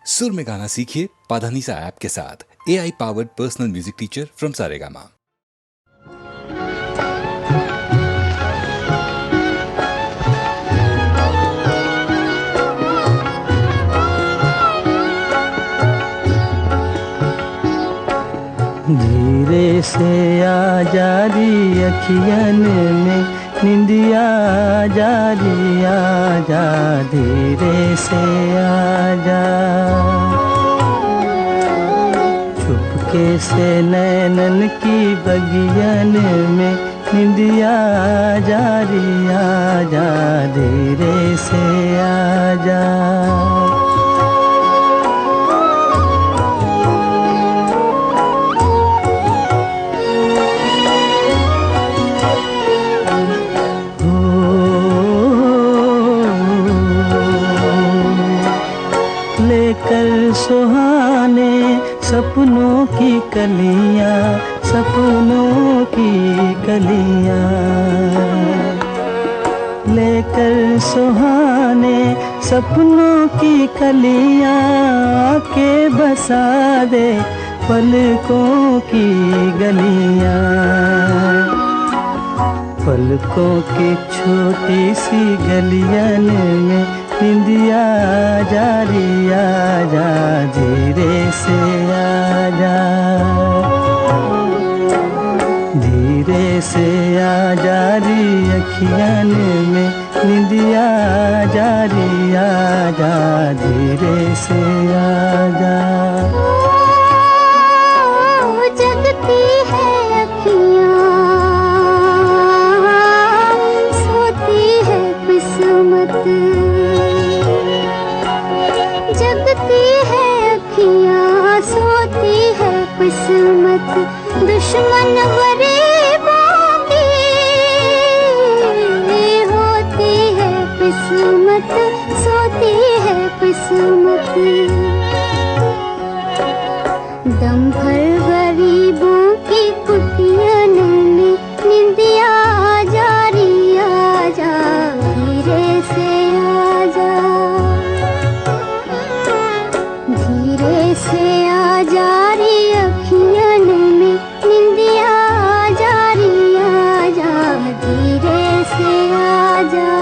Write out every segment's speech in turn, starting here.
सुर में गाना सीखिए पाधानीसा ऐप के साथ। AI powered personal music teacher from Saregama. धीरे से आ जारी अखियन में निंदिया जारी आजा, धीरे से आजा। चुपके से नैनन की बगियन में निंदिया जारी आजा, धीरे से आजा। सुहाने सपनों की कलियां, सपनों की कलियां लेकर सुहाने सपनों की कलियां, आके बसा दे पलकों की गलियां। पलकों की छोटी सी गलियन में निंदिया जारी आजा, धीरे से आजा, धीरे से आ जारी अखियन में निंदिया जारी आजा, धीरे से आजा। जगती है अखियाँ, सोती है किस्मत, जगती है अखियाँ, सोती है किस्मत। दुश्मन गरीबों की होती है किस्मत, सोती है किस्मत। दम भर गरीबों की कुटियन में निंदिया जारी आजा, धीरे से आजा, धीरे से आ जारी अखियन में निंदिया जारी आजा, धीरे से आजा।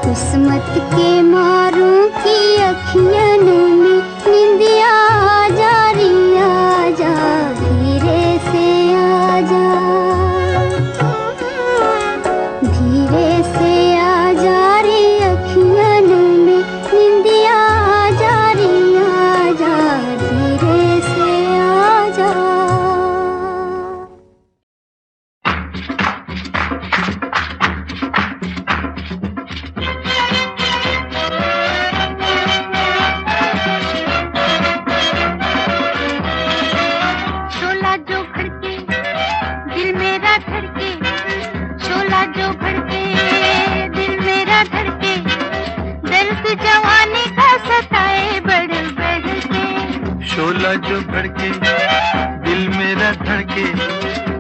किस्मत के मारों की अखियन में निंदिया जारी आजा, धीरे से आजा, धीरे से आ जारी अखियन में निंदिया जारी आजा, धीरे से आजा। शोला जो भड़के दिल मेरा धड़के,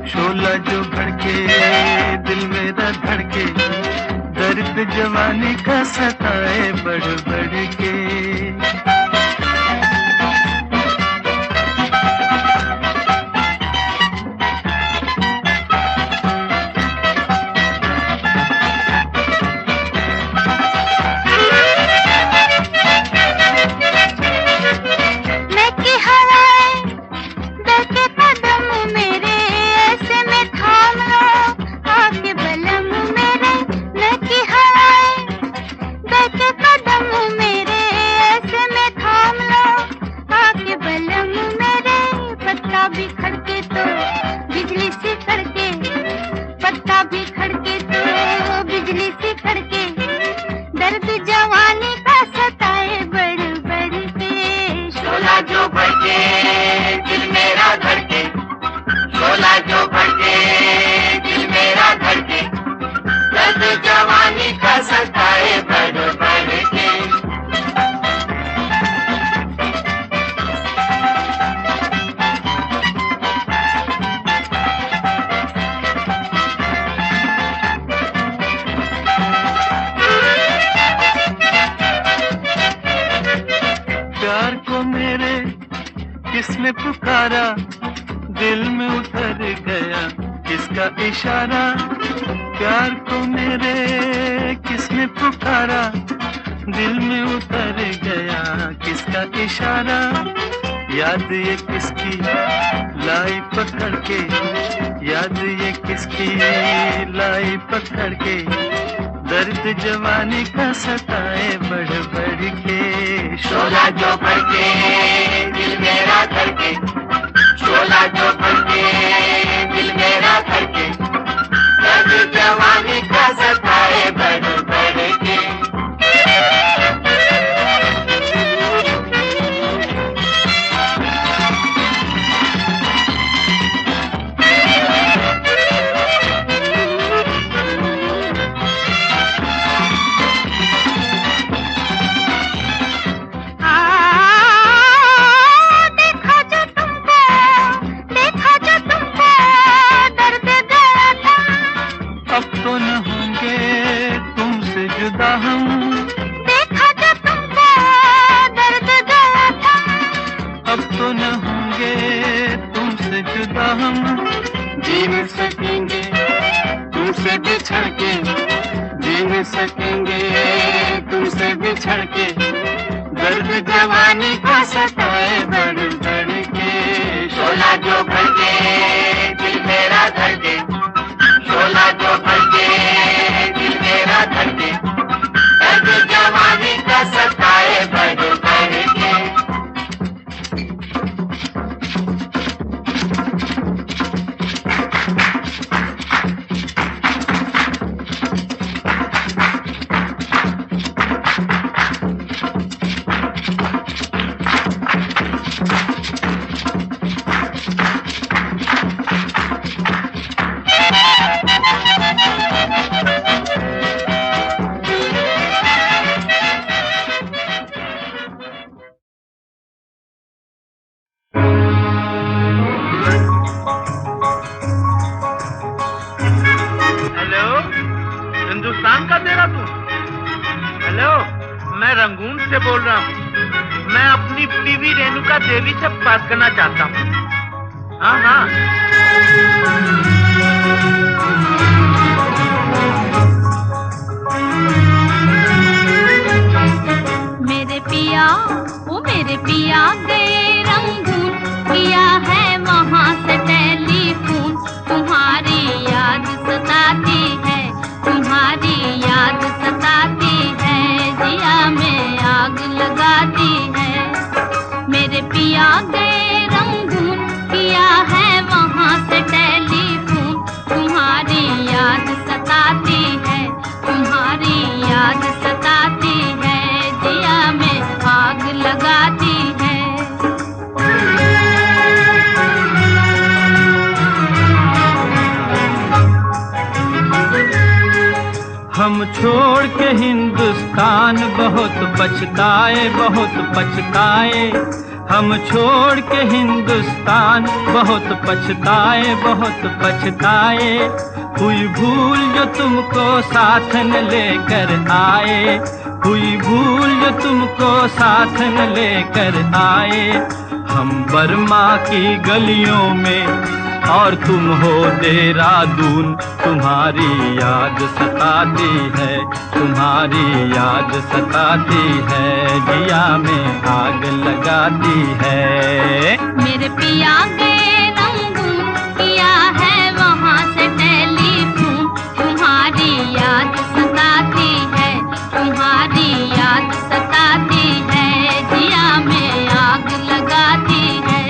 शोला जो भड़के दिल मेरा धड़के, दर्द जवानी का सताए बढ़ बढ़ के। कदम में जवानी का सताए बढ़ बढ़ के। शोला जो भड़के दिल मेरा धड़के, शोला जो भड़के दिल मेरा धड़के, दर्द जवानी का सताए बढ़ बढ़ के। प्यार को मेरे किसने पुकारा, दिल में उतर गया किसका इशारा। प्यार को मेरे किसने पुकारा, दिल में उतर गया किसका इशारा। याद ये किसकी लाई पकड़ के, याद ये किसकी लाई पकड़ के, दर्द जवानी का सताए बढ़ बढ़ के। शोला जो भड़के दिल मेरा धड़के, शोला जो भड़के दिल मेरा धड़के, दर्द जवानी का सताए बढ़ बढ़ के। सकेंगे तुमसे बिछड़ के, दर्द जवानी का सताए बढ़ बढ़ के। शोला जो भड़के दिल मेरा धड़के, शोला जो भड़के दिल मेरा धड़के, दर्द जवानी का सताए बढ़ बढ़ के। हिंदुस्तान का तेरा तू? हेलो, मैं रंगून से बोल रहा हूँ। मैं अपनी बीवी रेणुका देवी से बात करना चाहता हूँ। हाँ हाँ। मेरे पिया, वो मेरे पिया गए रंगून, किया है वहाँ से टेलीफोन। तुम्हारी याद सताती है, तुम्हारी याद सताती है, जिया में आग लगाती है। मेरे पिया गए रंगून, किया है वहाँ से टेलीफोन। तुम्हारी याद सताती है, तुम्हारी याद सताती है, जिया में आग लगाती है। हम छोड़ के हिंदुस्तान बहुत पछताए, बहुत पछताए। हम छोड़ के हिंदुस्तान बहुत पछताए, बहुत पछताए। हुई भूल जो तुमको साथ न लेकर आए, हुई भूल जो तुमको साथ न लेकर आए। हम बर्मा की गलियों में और तुम हो देहरादून। तुम्हारी याद सताती है, तुम्हारी याद सताती है, जिया में आग लगाती है। मेरे पिया गए रंगून, किया है वहाँ से टेलीफोन। तुम्हारी याद सताती है, तुम्हारी याद सताती है, जिया में आग लगाती है।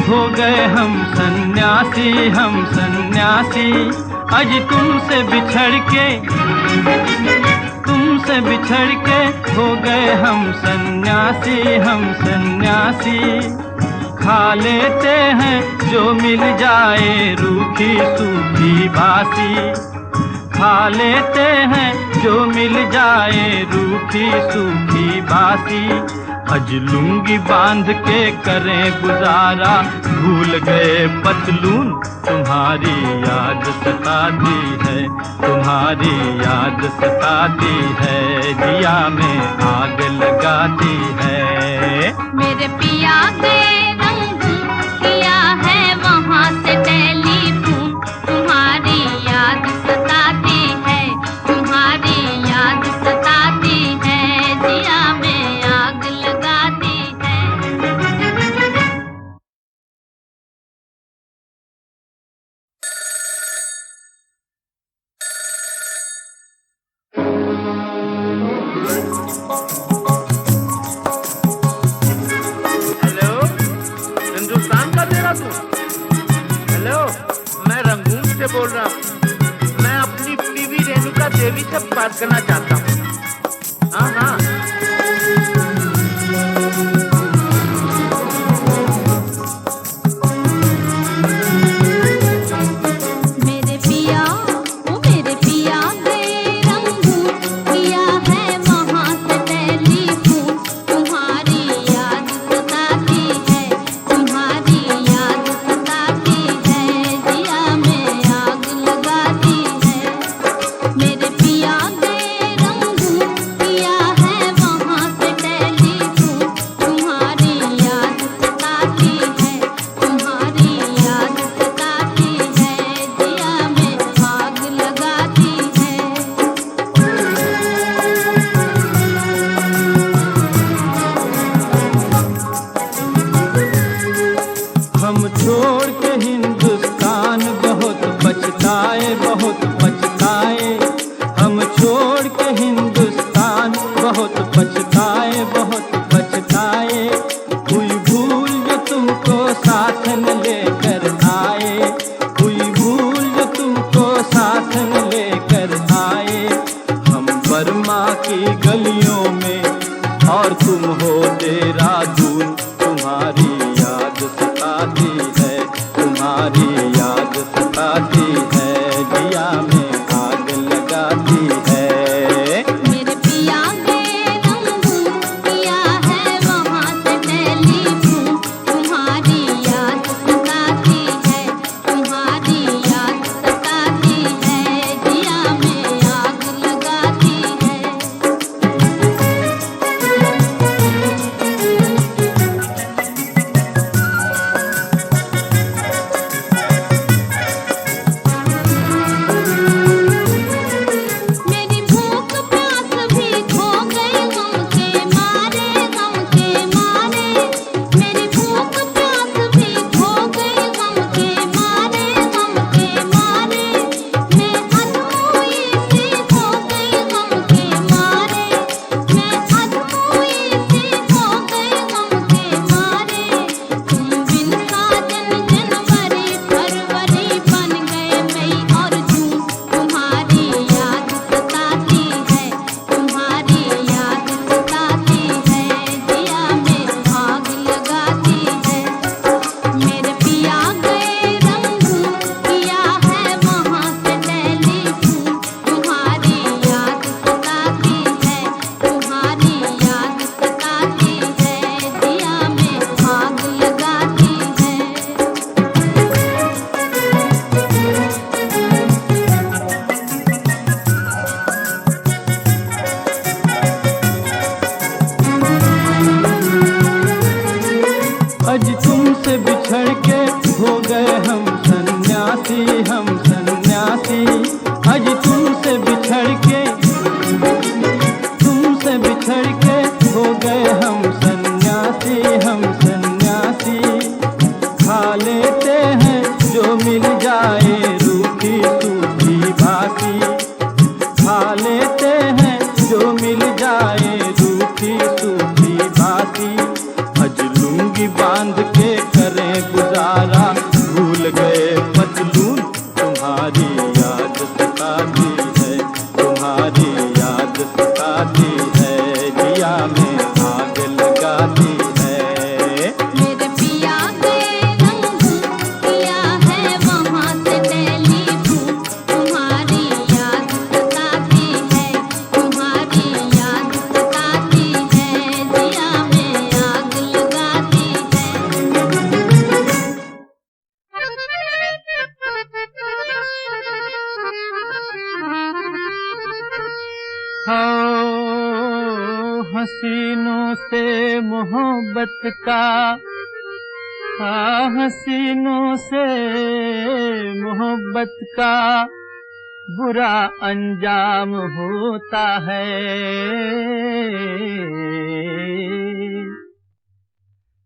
हो गए हम सन्यासी, हम सन्यासी। आज तुमसे बिछड़ के हो गए हम सन्यासी, हम सन्यासी। खा लेते हैं जो मिल जाए रूखी सूखी बासी, खा लेते हैं जो मिल जाए रूखी सूखी बासी। अज लुंगी बांध के करें गुजारा, भूल गए पतलून तुम्हारी याद सताती है, तुम्हारी याद सताती है, जिया में आग लगाती है। मेरे पिया गए रंगून किया है वहाँ से टेलीफोन, तुम्हारी याद सताती है, तुम्हारी याद सताती है, जिया में आग लगाती है। हेलो, हिंदुस्तान का तेरा तू? हेलो, मैं रंगून से बोल रहा हूँ। मैं अपनी बीवी रेणुका देवी से बात करना चाहता हूँ। हाँ हाँ। मेरे पिया, ओ मेरे पिया गए रंगून किया है वहाँ से टेलीफोन, तुम्हारी याद सताती है, तुम्हारी याद सताती है, जिया में आग लगाती है। मेरे पिया गए रंगून किया है वहाँ से टेलीफोन, तुम्हारी याद सताती है, तुम्हारी याद सताती है, जिया में आग लगाती है। हम छोड़ के हिंदुस्तान बहुत पछताए, बहुत पछताए। हम छोड़ के हिंदुस्तान बहुत पछताए, बहुत पछताए। हुई भूल जो तुमको साथ न लेकर आए, हुई भूल जो तुमको साथ न लेकर आए। हम बर्मा की गलियों में और तुम हो देहरादून, तुम्हारी याद सताती है, तुम्हारी याद सताती है, जिया में आग लगाती है। मेरे पिया गए रंगून किया है वहाँ से टेलीफोन, तुम्हारी याद सताती है, तुम्हारी याद सताती है, जिया में आग लगाती है। मेरी भूख प्यास भी खो गई गम के मारे, गम के मारे। मेरी भूख प्यास भी खो गई गम के मारे, गम के मारे। मैं अधमोई सी हो गई गम के मारे, मैं अधमोई सी हो गई गम के मारे। तुम बिन साजन जनवरी फरवरी बन गए मई और जून, तुम्हारी याद सताती है, तुम्हारी याद सताती है, जिया में आग लगाती है। मेरे पिया गए रंगून किया है वहाँ से टेलीफोन, तुम्हारी याद सताती है, तुम्हारी याद सताती है, जिया में आग लगाती है। आज तुमसे बिछड़ के हो गए हम सन्यासी, हम सन्यासी। आज तुमसे बिछड़ के हो गए हम सन्यासी, हम सन्यासी। खा लेते हैं जो मिल जाए रूखी सूखी बासी, खा लेते हैं जो मिल जाए रूखी सूखी बासी। अज लुंगी बांध के करें गुजारा, हसीनों से मोहब्बत का, हसीनों से मोहब्बत का बुरा अंजाम होता है।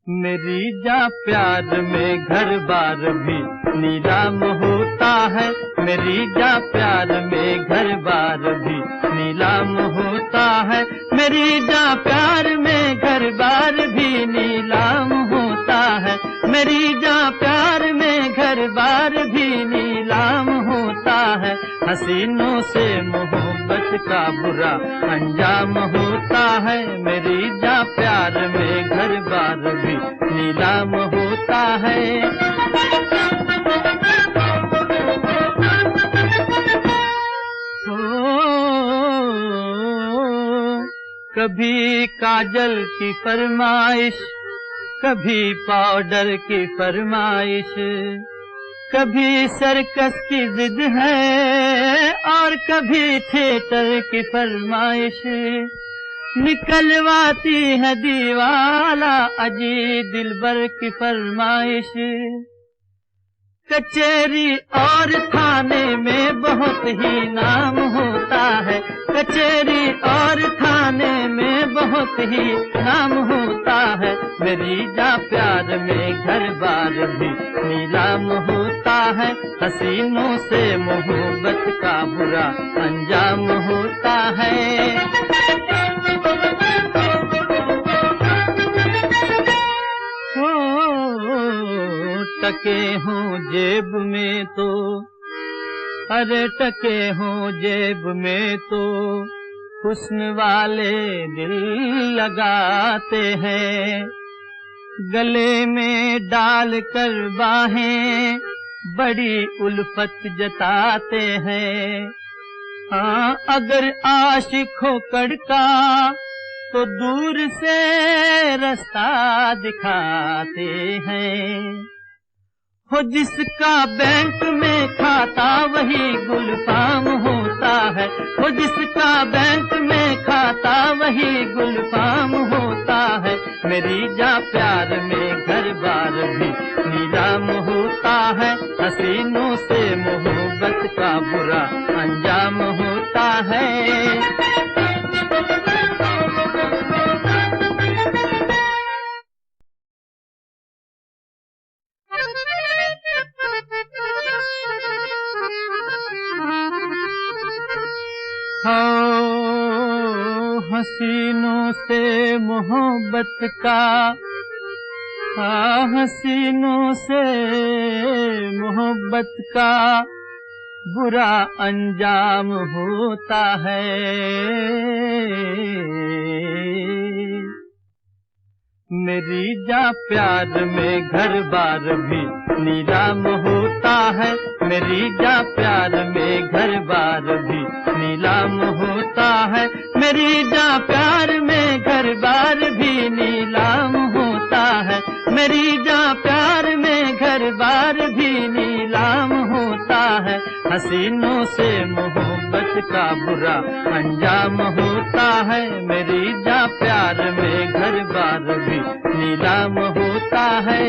मेरी जा प्यार में घर बार भी नीलाम होता है। मेरी जा प्यार में घर बार भी नीलाम होता है। मेरी जा प्यार में घर बार भी नीलाम होता है। मेरी जा प्यार में घर बार भी नीलाम होता है। हसीनों से मोहब्बत का बुरा अंजाम होता है। मेरी जा प्यार में घर बार भी नीलाम होता है। कभी काजल की फरमाइश, कभी पाउडर की फरमाइश, कभी सर्कस की जिद है और कभी थिएटर की फरमाइश। निकलवाती है दीवाला अजी दिलबर की फरमाइश। कचहरी और थाने में बहुत ही नाम होता है। कचहरी और थाने में बहुत ही नाम होता है। मेरी जा प्यार में घर बार भी नीलाम होता है। हसीनों से मोहब्बत का बुरा अंजाम होता है। टके हों जेब में तो, अरे टके हों जेब में तो हुस्न वाले दिल लगाते हैं। गले में डाल कर बाहें बड़ी उल्फत जताते हैं। हाँ अगर आशिक हो कड़का तो दूर से रास्ता दिखाते हैं। हो जिसका बैंक में खाता वही गुलफाम होता है। हो जिसका बैंक में खाता वही गुलफाम होता है। मेरी जा प्यार में घर बार भी नीलाम होता है। हसीनों से मोहब्बत का बुरा अंजाम होता है। हसीनों से मोहब्बत का, हसीनों से मोहब्बत का बुरा अंजाम होता है। मेरी जा प्यार में घर बार भी नीलाम होता है। मेरी जा प्यार में घर बार भी नीलाम होता है। मेरी जा प्यार में घर बार भी नीलाम होता है। मेरी जा प्यार में घर बार भी नीलाम होता है। हसीनों से मोहब्बत का बुरा अंजाम होता है। मेरी जा प्यार में घर बार भी नीलाम होता है।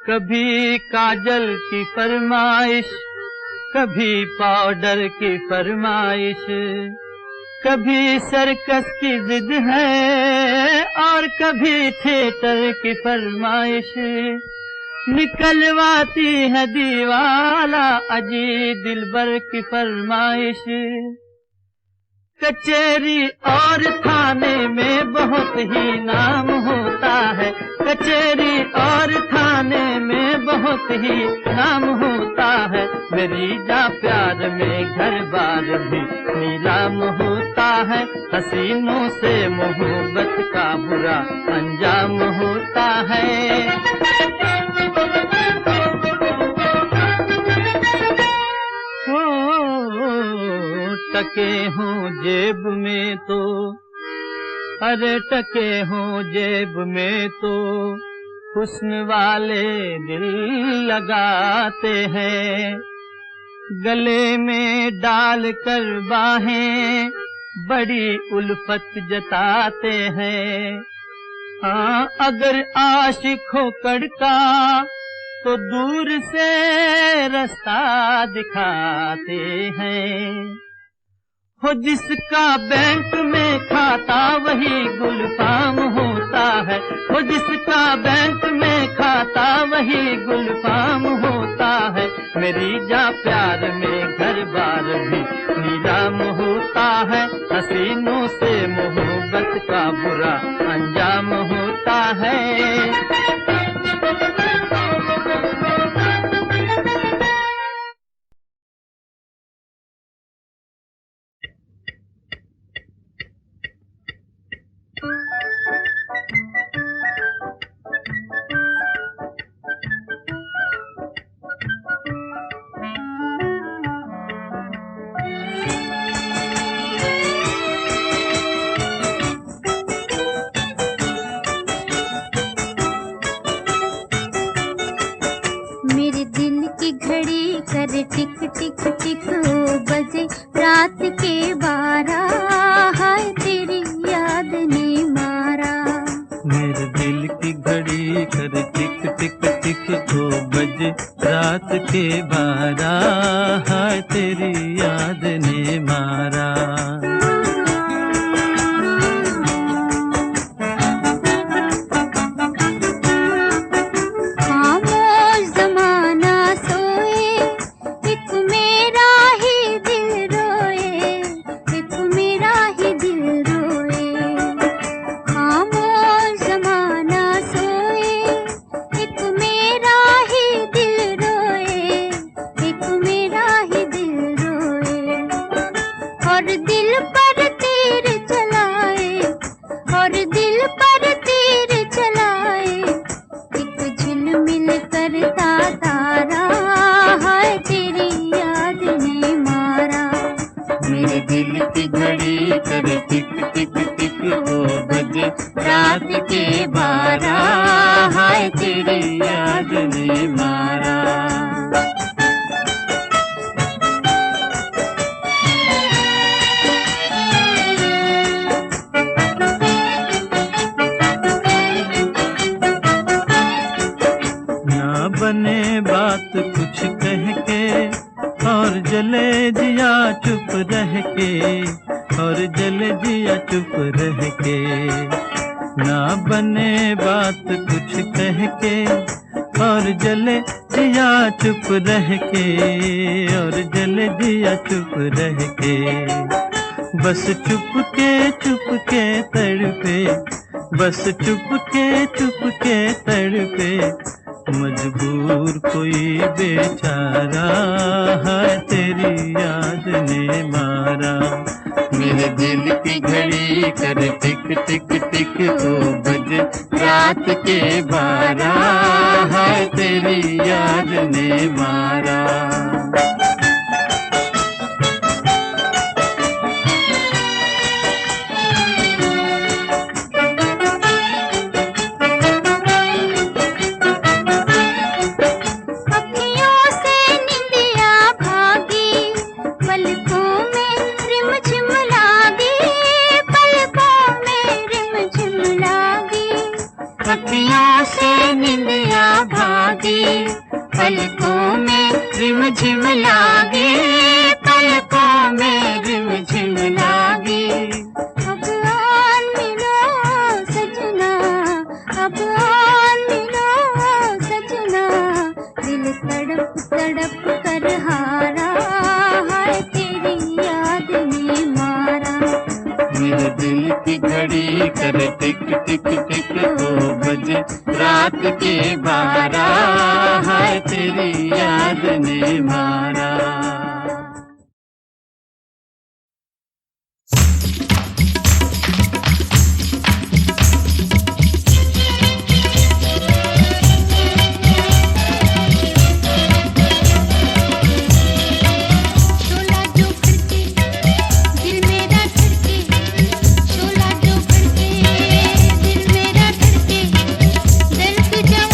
कभी काजल की फरमाइश, कभी पाउडर की फरमाइश, कभी सर्कस की जिद है और कभी थिएटर की फरमाइश। निकलवाती है दीवाला अजी दिलबर की फरमाइश। कचहरी और थाने में बहुत ही नाम होता है। कचहरी और थाने में बहुत ही नाम होता है। मेरी जा प्यार में घर बार भी नीलाम होता है। हसीनों से मोहब्बत का बुरा अंजाम होता है। टके हों जेब में तो, अरे टके हों जेब में तो हुस्न वाले दिल लगाते हैं, गले में डाल कर बाहें बड़ी उल्फत जताते हैं। हाँ, अगर आशिक हो कड़का तो दूर से रास्ता दिखाते हैं। हो जिसका बैंक में खाता वही गुलफाम होता है, हो जिसका बैंक में खाता वही गुलफाम होता है। मेरी जा प्यार में घर बार भी नीलाम होता है, हसीनों से मोहब्बत का बुरा अंजाम होता है। मेरे दिल की घड़ी करे टिक टिक टिक, ओ बजे रात के 12, हाय तेरी याद ने मारा। मेरे दिल की घड़ी करे टिक टिक टिक, 2 बजे रात के 12, हाय तेरी याद ने मारा। रात के 12, हाय तेरी याद ने मारा। ना बने बात कुछ कह के और जले जिया चुप रह के, और जले जिया चुप रह के। ना बने बात कुछ कह के और जले जिया चुप रह के, और जले जिया चुप रह के। बस चुप के तड़पे, बस चुप के तड़पे, मजबूर कोई बेचारा, है तेरी याद ने मारा। मेरे दिल की घड़ी कर टिक टिक टिक, 2 बजे रात के 12, हाय तेरी याद ने मारा। अखियों से निंदिया भागी, पलकों में रिम झिम लागी, पलकों में रिम झिम लागी। अब आन मिलो सजना, अब आन मिलो सजना, दिल तड़प तड़प कर हारा, हाय तेरी याद ने मारा। मेरे दिल की घड़ी कर टिक टिक टिक, 2 बजे रात के 12, हाय तेरी याद ने मारा। जवानी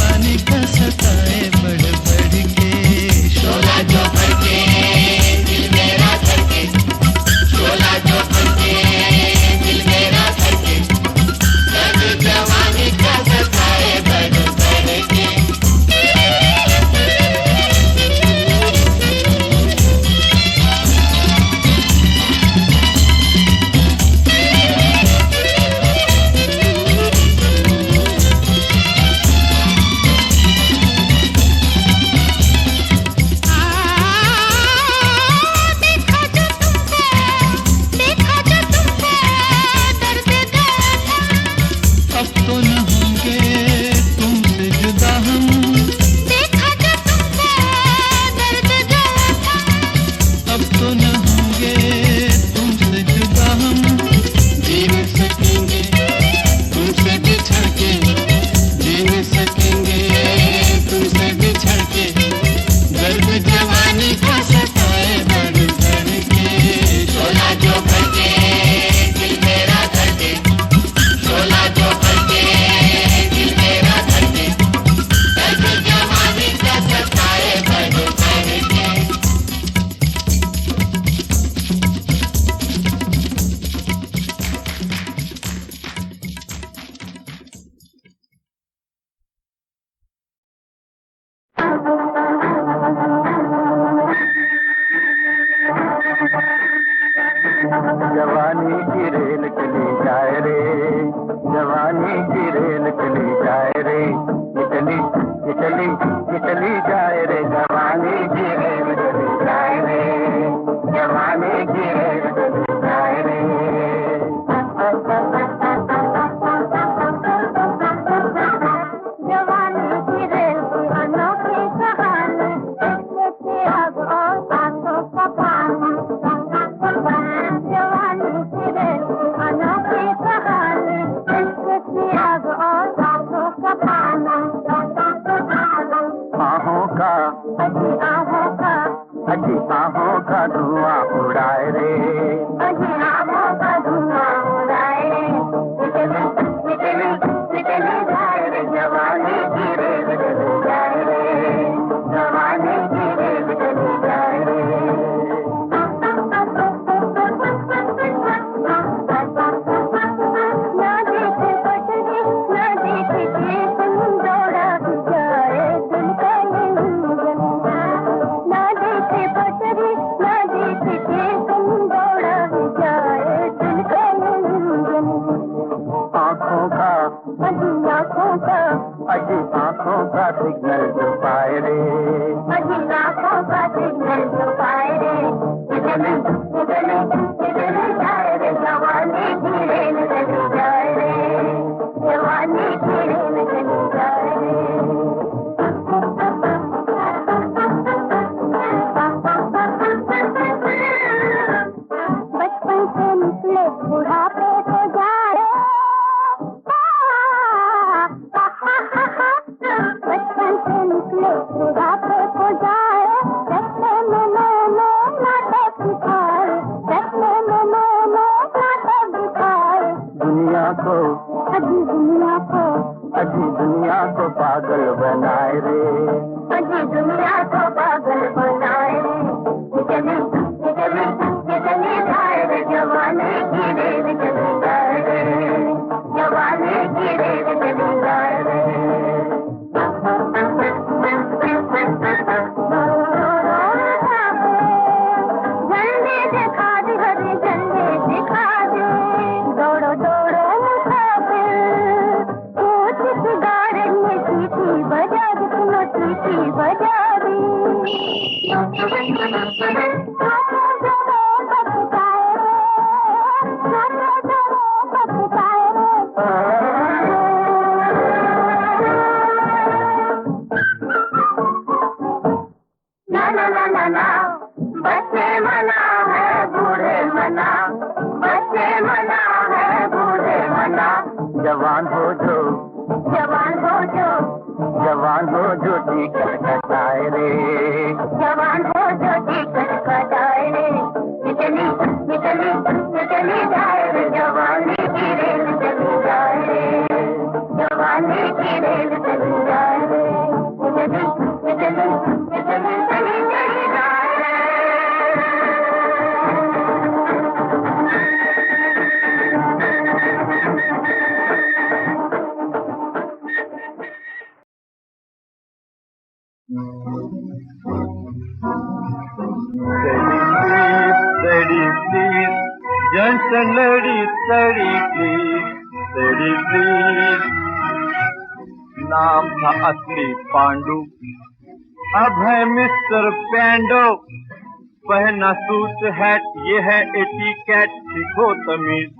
जवानी का सताए बढ़ बढ़ के। शोला जो भड़के दिल मेरा धड़के, शोला जो भड़के दिल मेरा धड़के, दर्द जवानी का सताए बढ़ बढ़ के। अब तो न होंगे तुमसे जुदा हम, अब तो न होंगे तुमसे जुदा हम। जी नहीं सकेंगे तुमसे बिछड़ के, जी नहीं सकेंगे तुमसे बिछड़ के, दर्द जवानी का सताए बढ़ बढ़ के। शोला जो भड़के दिल मेरा धड़के, शोला जो भड़के दिल मेरा धड़के, दर्द जवानी का सताए बढ़ बढ़ के। जवानी की रेल चली जाए रे, जवानी की रेल चली जाए रे, ये चली ये चली ये चली जाए रे, जवानी की रेल चली जाए रे, जवानी की रेल चली जाए रे। जवानी की रेल की अनोखी कहानी, इसके त्याग और आंसू का पानी। जवानी की रेल की अनोखी कहानी, इसके त्याग और आंसू का पानी। आहों का अजी आहों का, अजी आहों का धुआं उड़ाए रे, अजी आहों का धुआं उड़ाए रे, निकली निकली निकली जाए रे, जवानी की रेल चली जाए रे, जवानी की रेल चली जाए रे। ना देखे पटरी, ना देखे स्टेशन, दौड़ा भी जाए दिल का ये इंजन। ना देखे पटरी, ना देखे स्टेशन, दौड़ा भी जाए दिल का ये इंजन। आँखों का अजी आँखों का, अजी आँखों का सिग्नल जो पाए रे, अजी आँखों का सिग्नल जो पाए रे, निकली निकली निकली जाए रे, जवानी की रेल चली जाए रे, जवानी की रेल चली जाए रे। बचपन से निकले बुढ़ापे को जाए, बचपन से निकले बुढ़ापे को जाए, रस्ते में मैंने नाटक दिखाए, रस्ते में मैंने नाटक दिखाए। दुनिया को अजी दुनिया को, अजी दुनिया को पागल बनाए रे, अजी दुनिया को पागल बनाए रे, निकली निकली निकली जाए रे, जवानी की रेल चली जाए रे, जवानी की रेल चली जाए रे। झंडे दिखा दे, हरे झंडे दिखा दे, दौड़ो दौड़ो मुसाफिर, कोच की गाड़ी में सीटी बजा दे, सुनो सीटी बजा दे। ना ना ना ना ना, बच्चे मना है बूढ़े मना, बच्चे मना है बूढ़े मना। जवान हो जो जवान हो जो, जवान हो जो टिकट कटाए रे, जवान हो जो टिकट कटाए रे, निकली निकली निकली जाए रे, जवानी की रेल चली जाए रे, जवानी की रेल चली जाए रे। Steady, please. Gents and ladies, steady, please. Steady, please. नाम था असली पांडु, अब है मिस्टर पैंडो। पहना सूट हैट, ये है एटिकेट, सीखो तमीज।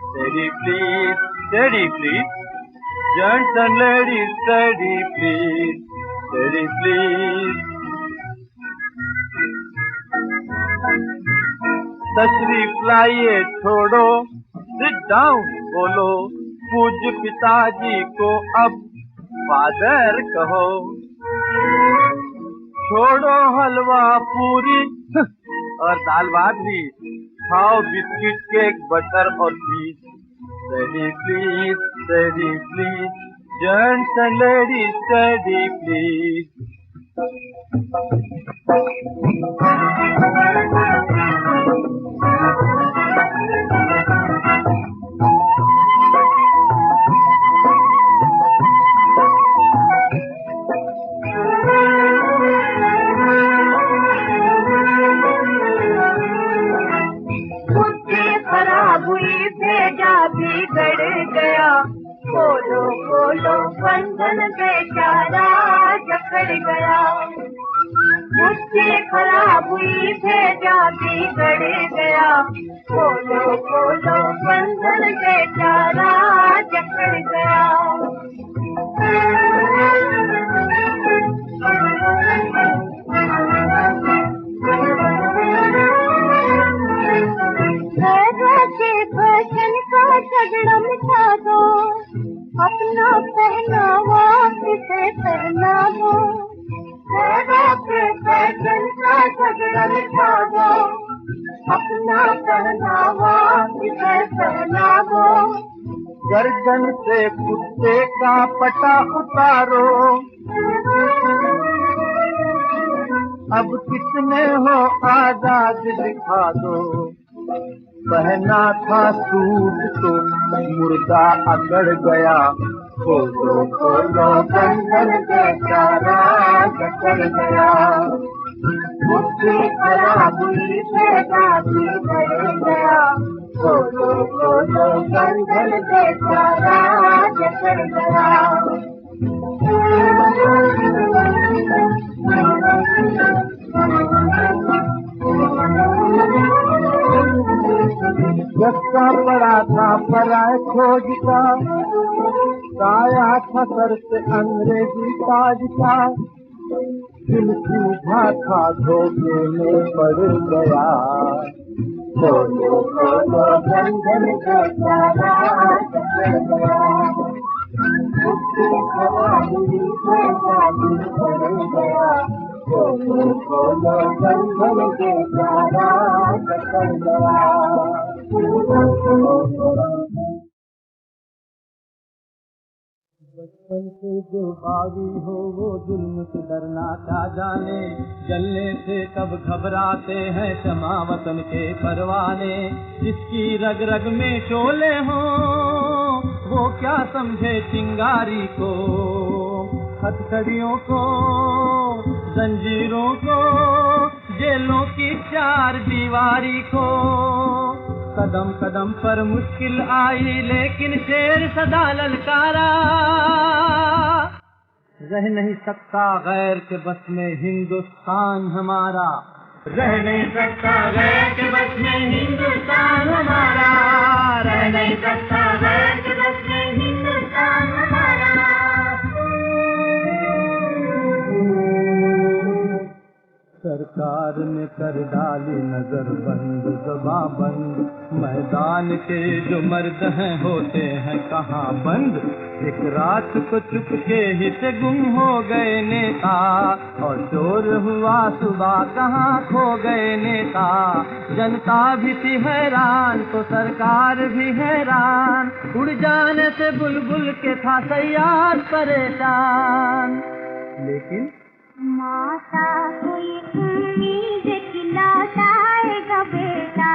Steady, please. Steady, please. Gents and ladies, steady, please. Steady, please. तशरीफ लाइए छोड़ो, सिट डाउन बोलो, पूज्य पिताजी को अब फादर कहो। छोड़ो हलवा पूरी और दाल भात भी, खाओ बिस्किट केक बटर और चीज। Steady please, steady please, gents and ladies, steady please. बोलो बोलो बंधन बेचारा जकड़ गया, मुझसे खराब हुई भेजा बिगड़ गया। बोलो बोलो बंधन बेचारा जकड़ गया। भजन का झगड़ा मिटा दो, अपना पहनावा किसे पहना दो। भजन का झगड़ा मिटा दो, अपना पहनावा किसे पहना दो। गर्दन से कुत्ते का पटा उतारो, अब कितने हो आजाद दिखा दो। पहना था सूट तो मुर्दा अकड़ गया, खोलो खोलो बंधन बेचारा जकड़ गया। मुझसे खराब हुई भेजा बिगड़ गया, खोलो खोलो बंधन बेचारा जकड़ गया। जस्ता पड़ा था पराए खोज का, साया था सर से अंग्रेजी ताज का। दिल सूझा था धोखे में पड़ गया, खोलो खोलो बंधन बेचारा जकड़ गया। मुझसे खराब हुई भेजा बिगड़ गया, खोलो खोलो बंधन बेचारा जकड़ गया। बचपन से जो बागी हो वो जुल्म से डरना क्या जाने, जलने से कब घबराते हैं शमा वतन के परवाने। जिसकी रग रग में शोले हो वो क्या समझे चिंगारी को, हथकड़ियों को जंजीरों को जेलों की चार दीवारी को। कदम कदम पर मुश्किल आई लेकिन शेर सदा ललकारा, रह नहीं सकता गैर के बस में हिंदुस्तान हमारा, रह नहीं सकता गैर के बस में हिंदुस्तान हमारा, रह नहीं सकता गैर के बस में हिंदुस्तान हमारा। सरकार ने कर डाली नजर बंद ज़बां बंद, मैदान के जो मर्द हैं होते हैं कहाँ बंद। एक रात को चुपके ही से गुम हो गए नेता, और चोर हुआ सुबह कहाँ खो गए नेता। जनता भी थी हैरान तो सरकार भी हैरान, उड़ जाने से बुलबुल के था सयार परेशान। लेकिन माता कोई उम्मीद खिलाएगा बेटा,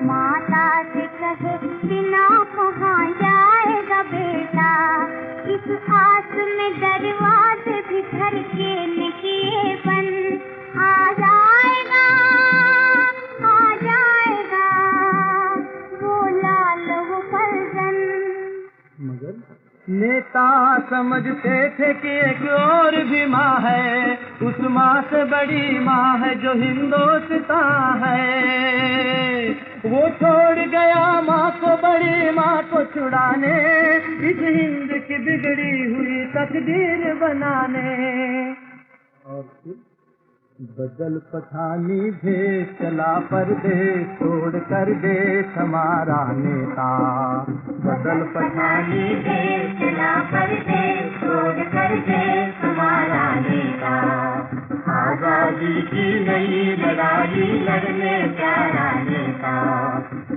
माता से कहे बिना कहाँ जाएगा बेटा। इस आस में दरवाजे भी घर के नेता समझते थे कि एक और भी माँ है, उस माँ से बड़ी माँ है जो हिंदुस्तान है। वो छोड़ गया माँ को, बड़ी माँ को छुड़ाने, इस हिंद की बिगड़ी हुई तकदीर बनाने। और फिर बदल पठानी भेष चला परदेश, छोड़ कर देश हमारा नेता। बदल पठानी भेष चला परदेश, छोड़ कर देश हमारा नेता। आजादी की नई लड़ाई लड़ने प्यारा नेता।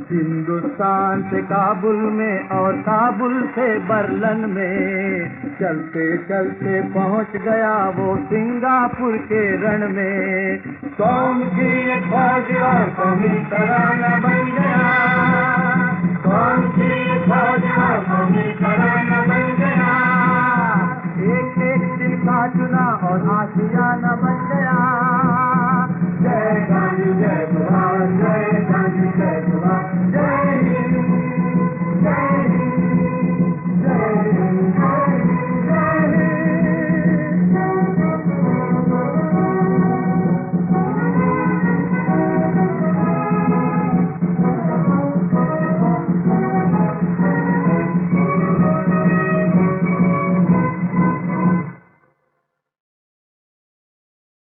हिंदुस्तान से काबुल में और काबुल से बर्लिन में, चलते चलते पहुंच गया वो सिंगापुर के रण में। कौम की एक फौज और कौमी तराना बन गया, कौम की एक फौज और कौमी तराना बन गया। एक एक दिन का चुना और आशियाना बन